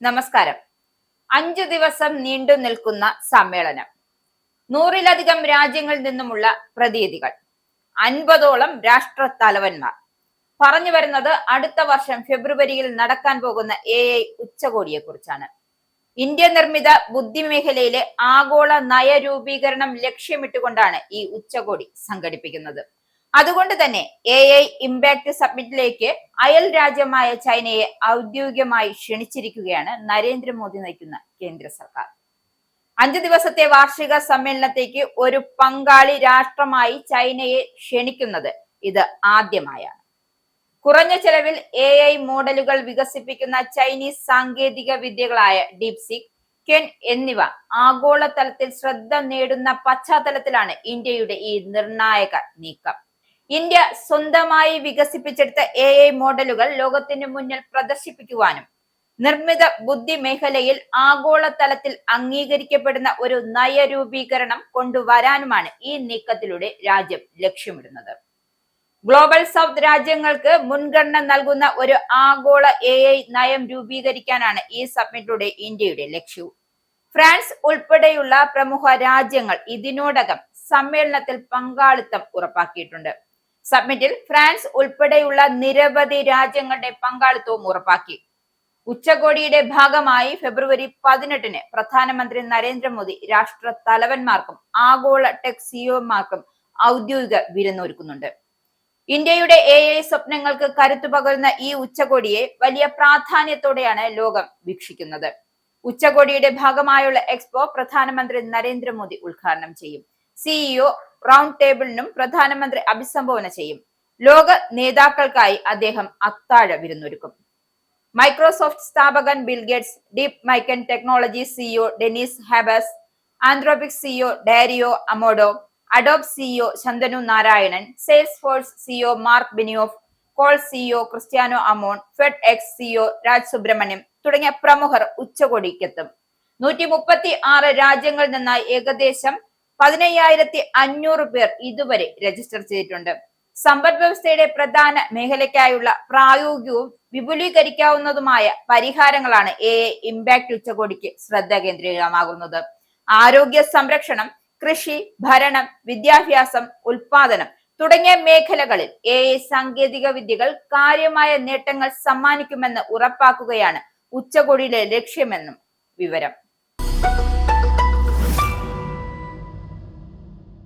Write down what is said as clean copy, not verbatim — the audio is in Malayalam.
നമസ്കാരം. 5 ദിവസം നീണ്ടു നിൽക്കുന്ന സമ്മേളനം, 100-ലധികം രാജ്യങ്ങളിൽ നിന്നുമുള്ള പ്രതിനിധികൾ, 50ഓളം രാഷ്ട്ര തലവന്മാർ. പറഞ്ഞു വരുന്നത് അടുത്ത വർഷം ഫെബ്രുവരിയിൽ നടക്കാൻ പോകുന്ന AI ഉച്ചകോടിയെ കുറിച്ചാണ്. ഇന്ത്യ നിർമ്മിത ബുദ്ധി മേഖലയിലെ ആഗോള നയരൂപീകരണം ലക്ഷ്യമിട്ടുകൊണ്ടാണ് ഈ ഉച്ചകോടി സംഘടിപ്പിക്കുന്നത്. അതുകൊണ്ട് തന്നെ AI ഇമ്പാക്ട് സബ്മിറ്റിലേക്ക് അയൽ രാജ്യമായ ചൈനയെ ഔദ്യോഗികമായി ക്ഷണിച്ചിരിക്കുകയാണ് നരേന്ദ്രമോദി നയിക്കുന്ന കേന്ദ്ര സർക്കാർ. 5 ദിവസത്തെ വാർഷിക സമ്മേളനത്തേക്ക് ഒരു പങ്കാളി രാഷ്ട്രമായി ചൈനയെ ക്ഷണിക്കുന്നത് ഇത് ആദ്യമായാണ്. കുറഞ്ഞ ചെലവിൽ AI മോഡലുകൾ വികസിപ്പിക്കുന്ന ചൈനീസ് സാങ്കേതിക വിദ്യകളായ ഡീപ്സീക്ക്, കെൻ എന്നിവ ആഗോളതലത്തിൽ ശ്രദ്ധ നേടുന്ന പശ്ചാത്തലത്തിലാണ് ഇന്ത്യയുടെ ഈ നിർണായക നീക്കം. ഇന്ത്യ സ്വന്തമായി വികസിപ്പിച്ചെടുത്ത AI മോഡലുകൾ ലോകത്തിന് മുന്നിൽ പ്രദർശിപ്പിക്കുവാനും നിർമ്മിത ബുദ്ധി മേഖലയിൽ ആഗോളതലത്തിൽ അംഗീകരിക്കപ്പെടുന്ന ഒരു നയരൂപീകരണം കൊണ്ടുവരാനുമാണ് ഈ നീക്കത്തിലൂടെ രാജ്യം ലക്ഷ്യമിടുന്നത്. ഗ്ലോബൽ സൗത്ത് രാജ്യങ്ങൾക്ക് മുൻഗണന നൽകുന്ന ഒരു ആഗോള AI നയം രൂപീകരിക്കാനാണ് ഈ സബ്മിറ്റിലൂടെ ഇന്ത്യയുടെ ലക്ഷ്യവും. ഫ്രാൻസ് ഉൾപ്പെടെയുള്ള പ്രമുഖ രാജ്യങ്ങൾ ഇതിനോടകം സമ്മേളനത്തിൽ പങ്കാളിത്തം ഉറപ്പാക്കിയിട്ടുണ്ട്. സബ്മിറ്റിൽ ഫ്രാൻസ് ഉൾപ്പെടെയുള്ള നിരവധി രാജ്യങ്ങളുടെ പങ്കാളിത്തവും ഉറപ്പാക്കി. ഉച്ചകോടിയുടെ ഭാഗമായി ഫെബ്രുവരി 18-ന് പ്രധാനമന്ത്രി നരേന്ദ്രമോദി രാഷ്ട്ര തലവന്മാർക്കും ആഗോള ടെക് സിഇഒമാർക്കും ഔദ്യോഗിക വിരുന്നൊരുക്കുന്നുണ്ട്. ഇന്ത്യയുടെ AI സ്വപ്നങ്ങൾക്ക് കരുത്തു പകരുന്ന ഈ ഉച്ചകോടിയെ വലിയ പ്രാധാന്യത്തോടെയാണ് ലോകം വീക്ഷിക്കുന്നത്. ഉച്ചകോടിയുടെ ഭാഗമായുള്ള എക്സ്പോ പ്രധാനമന്ത്രി നരേന്ദ്രമോദി ഉദ്ഘാടനം ചെയ്യും. CEO റൗണ്ട് ടേബിളിനും പ്രധാനമന്ത്രി അഭിസംബോധന ചെയ്യും. ലോക നേതാക്കൾക്കായി അദ്ദേഹം അത്താഴ വിരുന്നൊരുക്കും. മൈക്രോസോഫ്റ്റ് സ്ഥാപകൻ Bill Gates, DeepMind technologies CEO Demis Hassabis, Anthropic CEO Dario Amodei, Adobe CEO Shantanu Narayen, Salesforce CEO Mark Benioff, Qualcomm CEO Cristiano Amon, FedEx CEO Raj Subramaniam തുടങ്ങിയ പ്രമുഖർ ഉച്ചകോടിക്കെത്തും. 136 രാജ്യങ്ങളിൽ നിന്നായി ഏകദേശം 15,500 പേർ ഇതുവരെ രജിസ്റ്റർ ചെയ്തിട്ടുണ്ട്. സമ്പദ് വ്യവസ്ഥയുടെ പ്രധാന മേഖലയ്ക്കായുള്ള പ്രായോഗികവും വിപുലീകരിക്കാവുന്നതുമായ പരിഹാരങ്ങളാണ് AI ഇമ്പാക്ട് ഉച്ചകോടിക്ക് ശ്രദ്ധ കേന്ദ്രീകൃതമാകുന്നത്. ആരോഗ്യ സംരക്ഷണം, കൃഷി, ഭരണം, വിദ്യാഭ്യാസം, ഉൽപാദനം തുടങ്ങിയ മേഖലകളിൽ AI സാങ്കേതിക വിദ്യകൾ കാര്യമായ നേട്ടങ്ങൾ സമ്മാനിക്കുമെന്ന് ഉറപ്പാക്കുകയാണ് ഉച്ചകോടിയിലെ ലക്ഷ്യമെന്നും വിവരം.